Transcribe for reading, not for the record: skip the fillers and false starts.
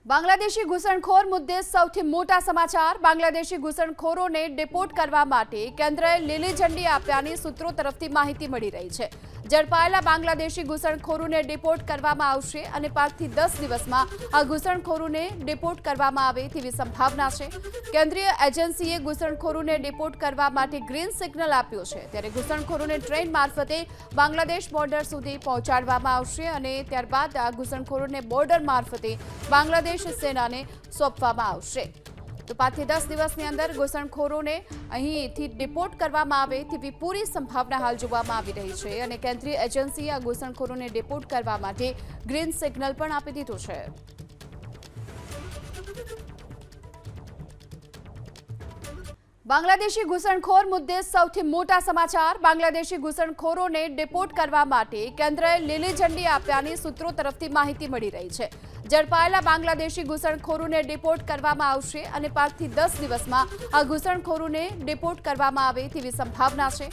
બાંગ્લાદેશી ઘૂસણખોર મુદ્દે સૌથી મોટા સમાચાર। બાંગ્લાદેશી ઘૂસણખોરોને ડિપોર્ટ કરવા માટે કેન્દ્રએ લીલી ઝંડી આપ્યાની સૂત્રો તરફથી માહિતી મળી રહી છે। ઝડપાયેલા બાંગ્લાદેશી ઘૂસણખોરોને ડિપોર્ટ કરવામાં આવશે અને 5 થી 10 દિવસમાં આ ઘૂસણખોરોને ડિપોર્ટ કરવામાં આવે તેવી સંભાવના છે। કેન્દ્રીય એજન્સીએ ઘૂસણખોરોને ડિપોર્ટ કરવા માટે ગ્રીન સિગ્નલ આપ્યો છે, ત્યારે ઘૂસણખોરોને ટ્રેન મારફતે બાંગ્લાદેશ બોર્ડર સુધી પહોંચાડવામાં આવશે અને ત્યારબાદ આ ઘૂસણખોરોને બોર્ડર મારફતે બાંગ્લાદેશ સેનાને સોંપવામાં આવશે। તો 5 થી 10 દિવસની અંદર ઘૂસણખોરોને અહીંથી ડિપોર્ટ કરવામાં આવે તેવી પૂરી સંભાવના હાલ જોવામાં આવી રહી છે અને કેન્દ્રીય એજન્સીએ આ ઘૂસણખોરોને ડિપોર્ટ કરવા માટે ગ્રીન સિગ્નલ પણ આપી દીધું છે। બાંગ્લાદેશી ઘૂસણખોર મુદ્દે સૌથી મોટા સમાચાર। બાંગ્લાદેશી ઘૂસણખોરોને ડિપોર્ટ કરવા માટે કેન્દ્રએ લીલી ઝંડી આપ્યાની સૂત્રો તરફથી માહિતી મળી રહી છે। ઝડપાયેલા બાંગ્લાદેશી ઘૂસણખોરોને ડિપોર્ટ કરવામાં આવશે અને 5 થી 10 દિવસમાં આ ઘૂસણખોરોને ડિપોર્ટ કરવામાં આવે તેવી સંભાવના છે।